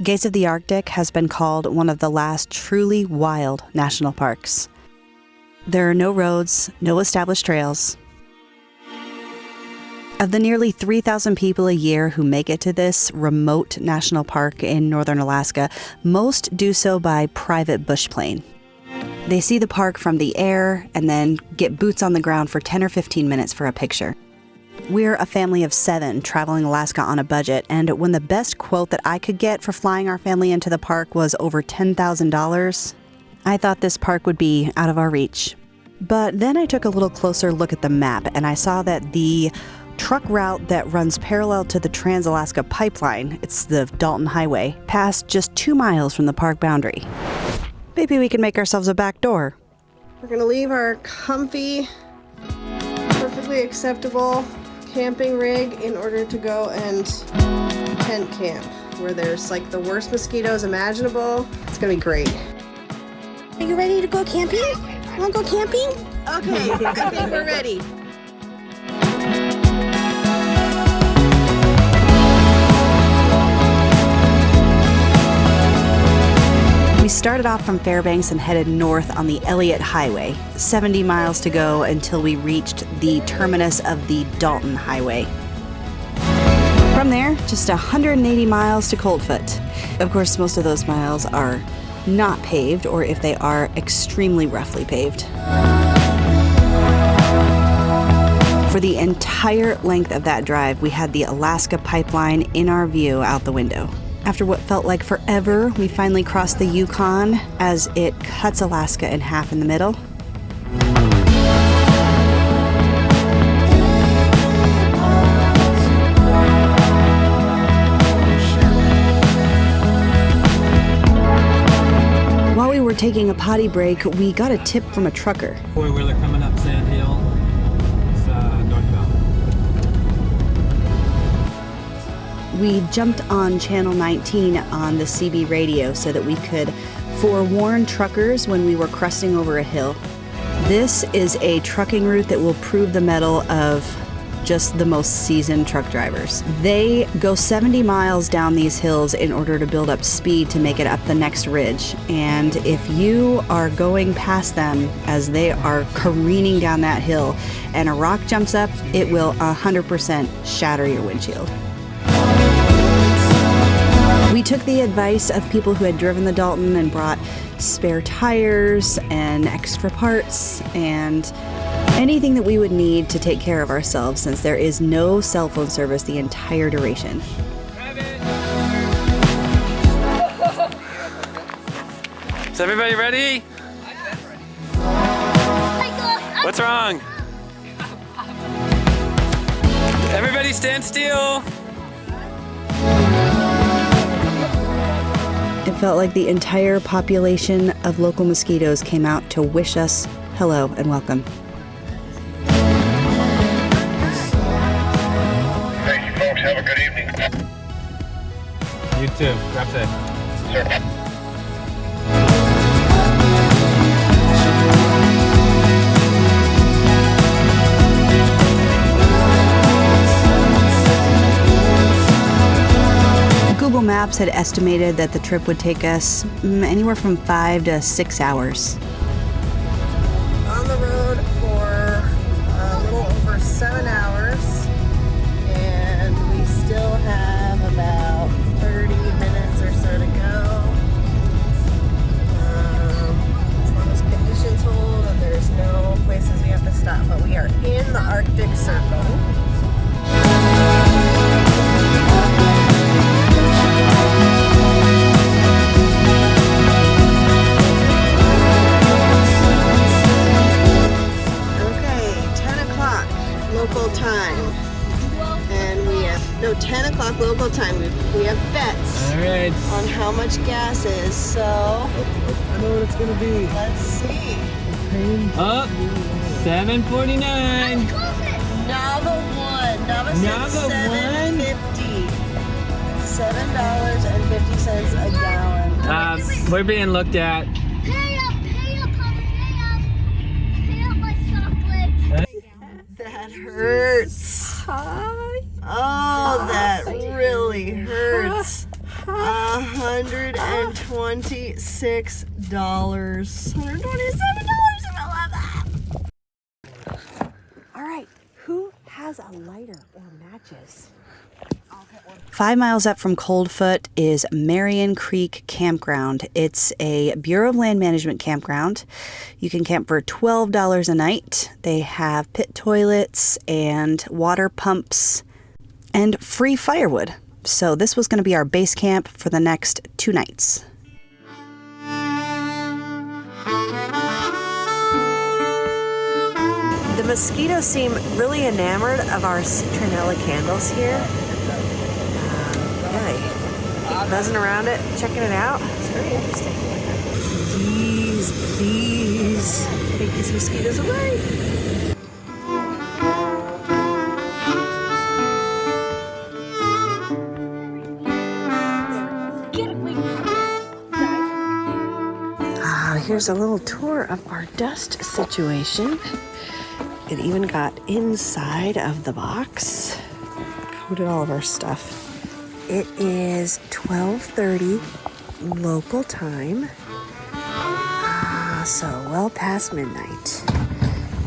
Gates of the Arctic has been called one of the last truly wild national parks. There are no roads, no established trails. Of the nearly 3,000 people a year who make it to this remote national park in northern Alaska, most do so by private bush plane. They see the park from the air and then get boots on the ground for 10 or 15 minutes for a picture. We're a family of 7 traveling Alaska on a budget, and when the best quote that I could get for flying our family into the park was over $10,000, I thought this park would be out of our reach. But then I took a little closer look at the map, and I saw that the truck route that runs parallel to the Trans-Alaska Pipeline, it's the Dalton Highway, passed just 2 miles from the park boundary. Maybe we can make ourselves a back door. We're gonna leave our comfy, perfectly acceptable camping rig in order to go and tent camp, where there's like the worst mosquitoes imaginable. It's gonna be great. Are you ready to go camping? Wanna go camping? Okay, I think we're ready. We started off from Fairbanks and headed north on the Elliott Highway, 70 miles to go until we reached the terminus of the Dalton Highway. From there, just 180 miles to Coldfoot. Of course, most of those miles are not paved, or if they are, extremely roughly paved. For the entire length of that drive, we had the Alaska Pipeline in our view out the window. After what felt like forever, we finally crossed the Yukon as it cuts Alaska in half in the middle. While we were taking a potty break, we got a tip from a trucker. Four-wheeler coming up Sand Hill. It's northbound. We jumped on channel 19 on the CB radio so that we could forewarn truckers when we were cresting over a hill. This is a trucking route that will prove the mettle of just the most seasoned truck drivers. They go 70 miles down these hills in order to build up speed to make it up the next ridge. And if you are going past them as they are careening down that hill and a rock jumps up, it will 100% shatter your windshield. We took the advice of people who had driven the Dalton and brought spare tires and extra parts and anything that we would need to take care of ourselves, since there is no cell phone service the entire duration. Is everybody ready? What's wrong? Everybody stand still. It felt like the entire population of local mosquitoes came out to wish us hello and welcome. Thank you, folks. Have a good evening. You too. Grab that. Sir. Google Maps had estimated that the trip would take us anywhere from 5 to 6 hours. On the road for a little over 7 hours, and we still have about 30 minutes or so to go. As long as conditions hold and there's no places we have to stop, but we are in the Arctic Circle. Local time, and we have 10 o'clock local time. We have bets on how much gas is, so I know what it's gonna be. let's see. Up, 7:49. Nava said $7.50. $7.50 a gallon. We're being looked at. Pay up, honey, pay up my chocolate. That hurts. Oh, that really hurts. $126. $127. I love that. All right, who has a lighter or matches? 5 miles up from Coldfoot is Marion Creek Campground. It's a Bureau of Land Management campground. You can camp for $12 a night. They have pit toilets and water pumps and free firewood. So this was going to be our base camp for the next 2 nights. The mosquitoes seem really enamored of our citronella candles here. Really keep buzzing around it, checking it out. It's very interesting. Please, take these mosquitoes away. Here's a little tour of our dust situation. It even got inside of the box. Coated all of our stuff. It is 12:30 local time. So well past midnight.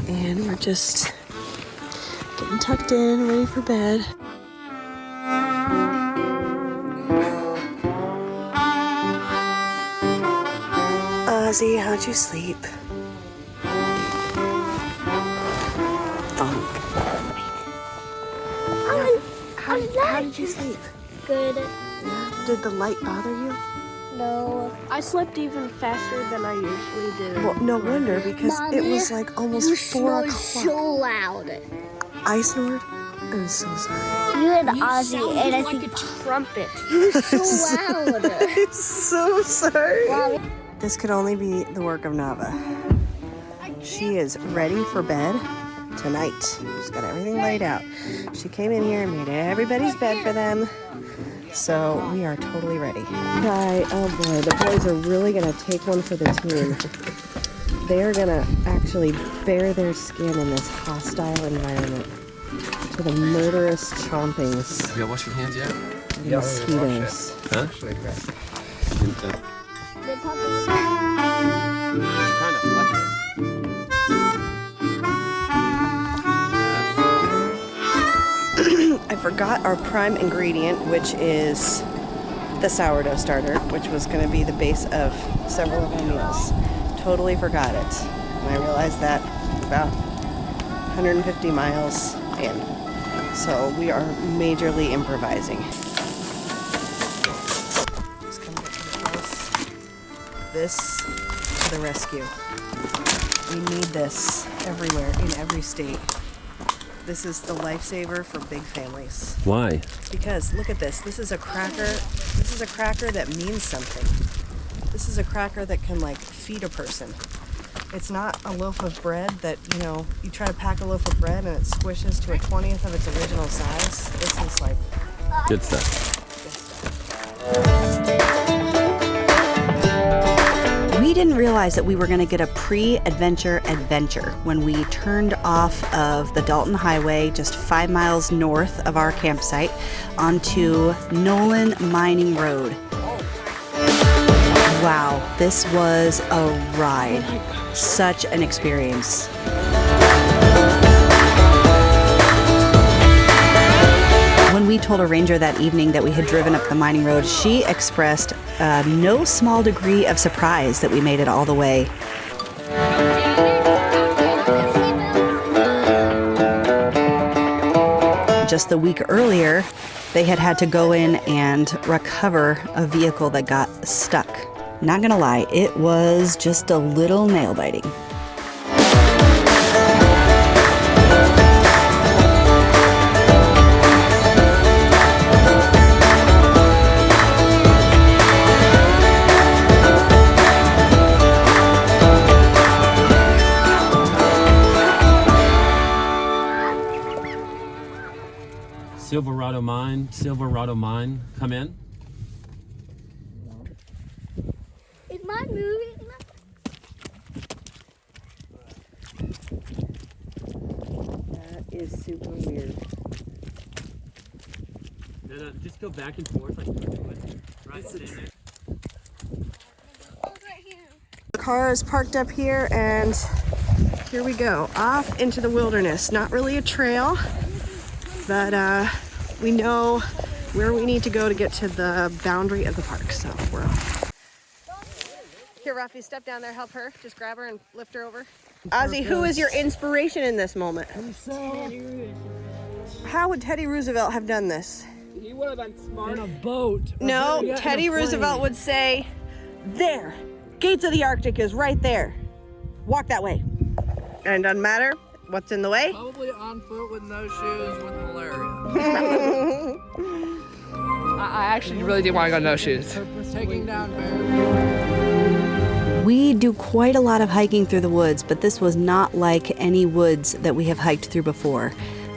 And we're just getting tucked in, ready for bed. Ozzy, how'd you sleep? Thump. How did you sleep? Good. Yeah. Did the light bother you? No. I slept even faster than I usually do. Well, no wonder, because Mommy, it was like almost 4 o'clock. so loud. I snored? I'm so sorry. You and Ozzy, and I like think a trumpet. you were so loud. I'm so sorry. Mommy. This could only be the work of Nava. She is ready for bed tonight. She's got everything laid out. She came in here and made everybody's bed for them. So we are totally ready. Oh boy, the boys are really gonna take one for the team. They are gonna actually bare their skin in this hostile environment to the murderous chompings Have you washed your hands yet? of mosquitoes. Huh? The puppy. Kind of flush it. I forgot our prime ingredient, which is the sourdough starter, which was going to be the base of several of our meals. Totally forgot it. And I realized that about 150 miles in. So we are majorly improvising. Let's come back to the house. This to the rescue. We need this everywhere, in every state. This is the lifesaver for big families. Why? Because look at this. This is a cracker. This is a cracker that means something. This is a cracker that can like feed a person. It's not a loaf of bread that, you try to pack a loaf of bread and it squishes to a 20th of its original size. This is like Good stuff. good stuff. We didn't realize that we were going to get a pre-adventure adventure when we turned off of the Dalton Highway just 5 miles north of our campsite onto Nolan Mining Road. Wow, this was a ride. Such an experience. When we told a ranger that evening that we had driven up the mining road, she expressed no small degree of surprise that we made it all the way. Just the week earlier, they had to go in and recover a vehicle that got stuck. Not gonna lie, it was just a little nail biting. Silverado Mine, come in. Is mine moving? That is super weird. Then just go back and forth like you were doing. Right, stand there. car is parked up here, and here we go, off into the wilderness. Not really a trail, but we know where we need to go to get to the boundary of the park, so we're off. Here, Rafi, step down there, help her. Just grab her and lift her over. Ozzy, who is your inspiration in this moment? How would Teddy Roosevelt have done this? He would have been smart. In a boat. No, Teddy Roosevelt would say, there, gates of the Arctic is right there. Walk that way. And it doesn't matter what's in the way. Probably on foot with no shoes with malaria. I actually really do want to go no shoes. Taking down bears. We do quite a lot of hiking through the woods, but this was not like any woods that we have hiked through before.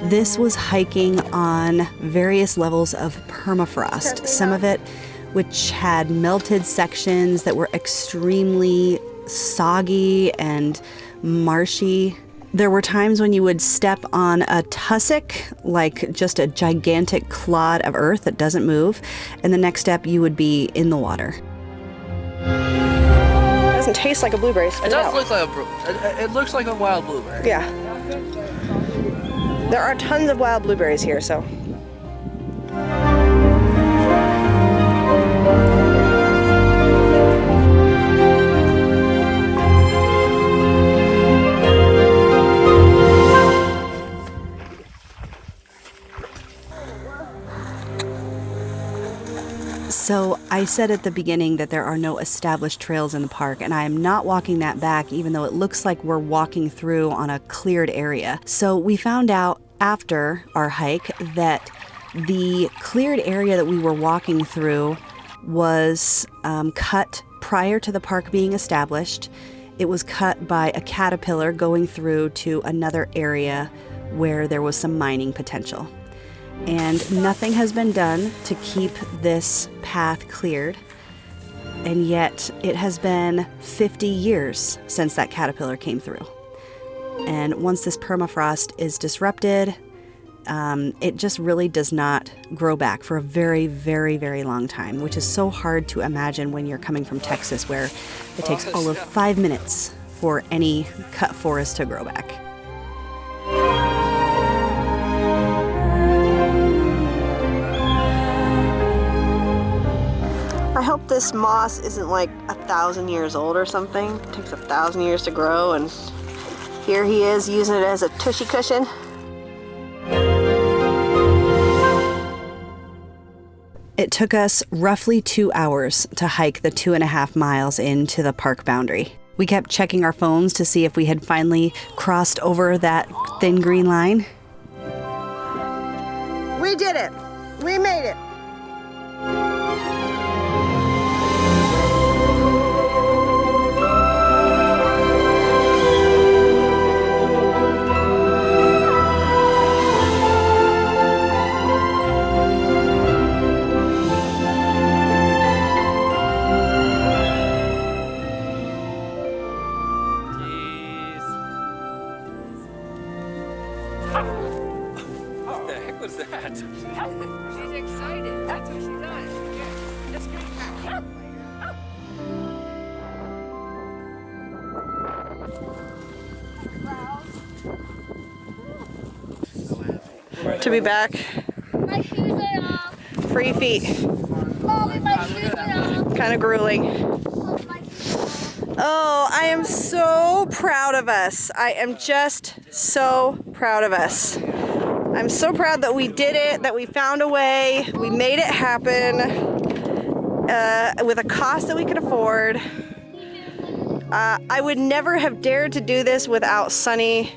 This was hiking on various levels of permafrost. Some of it which had melted sections that were extremely soggy and marshy. There were times when you would step on a tussock, like just a gigantic clod of earth that doesn't move, and the next step you would be in the water. It doesn't taste like a blueberry. It does look like it looks like a wild blueberry. Yeah. There are tons of wild blueberries here, so. So I said at the beginning that there are no established trails in the park, and I am not walking that back, even though it looks like we're walking through on a cleared area. So we found out after our hike that the cleared area that we were walking through was cut prior to the park being established. It was cut by a caterpillar going through to another area where there was some mining potential. And nothing has been done to keep this path cleared. And yet it has been 50 years since that caterpillar came through. And once this permafrost is disrupted, it just really does not grow back for a very, very, very long time, which is so hard to imagine when you're coming from Texas, where it takes all of 5 minutes for any cut forest to grow back. I hope this moss isn't like 1,000 years old or something. It takes 1,000 years to grow, and here he is using it as a tushy cushion. It took us roughly 2 hours to hike the 2.5 miles into the park boundary. We kept checking our phones to see if we had finally crossed over that thin green line. We did it! We made it! What the heck was that? She's excited. That's what she does. Let's get back. To be back. My shoes are off. Free feet. Mommy, my shoes are off. Kind of grueling. Mommy, my shoes are off. Oh, I am so proud of us. I am just so proud of us. I'm so proud that we did it, that we found a way, we made it happen with a cost that we could afford. I would never have dared to do this without Sunny,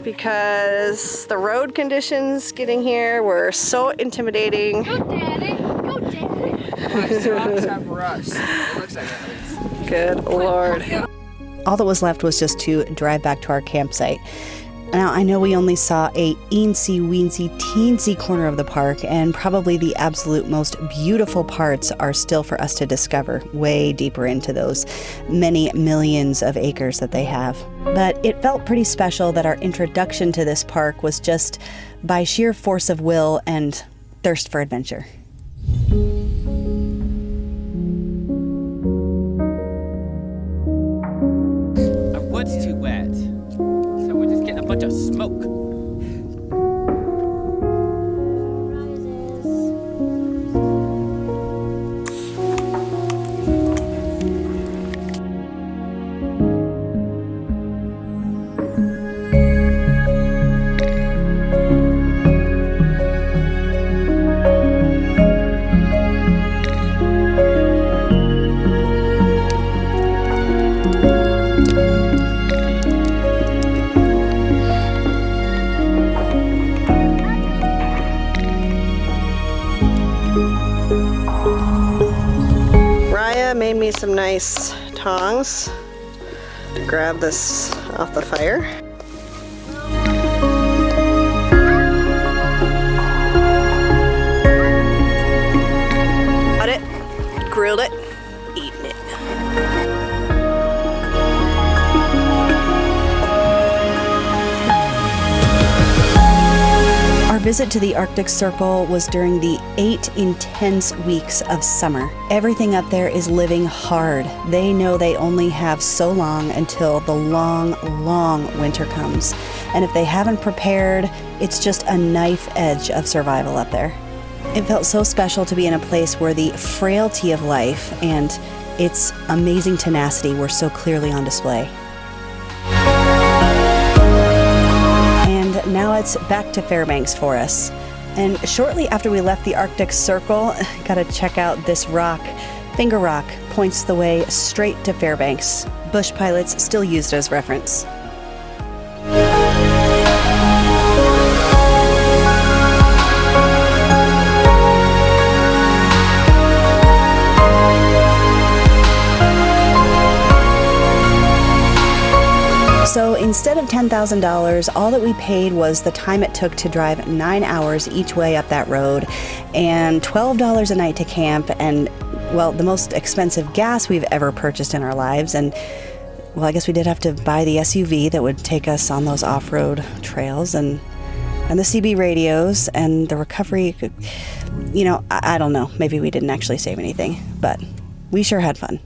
because the road conditions getting here were so intimidating. Go, Daddy. Go, Daddy. The rocks have rust. It looks like that. Good Lord. All that was left was just to drive back to our campsite. Now, I know we only saw a eensy-weensy, teensy corner of the park, and probably the absolute most beautiful parts are still for us to discover way deeper into those many millions of acres that they have. But it felt pretty special that our introduction to this park was just by sheer force of will and thirst for adventure. Maya made me some nice tongs to grab this off the fire. Got it, grilled it, eating it. Our visit to the Arctic Circle was during the 8 intense weeks of summer. Everything up there is living hard. They know they only have so long until the long, long winter comes. And if they haven't prepared, it's just a knife edge of survival up there. It felt so special to be in a place where the frailty of life and its amazing tenacity were so clearly on display. Now it's back to Fairbanks for us. And shortly after we left the Arctic Circle, gotta check out this rock. Finger Rock points the way straight to Fairbanks. Bush pilots still used as reference. So instead of $10,000, all that we paid was the time it took to drive 9 hours each way up that road and $12 a night to camp and, well, the most expensive gas we've ever purchased in our lives. And, well, I guess we did have to buy the SUV that would take us on those off-road trails and the CB radios and the recovery. You know, I don't know. Maybe we didn't actually save anything, but we sure had fun.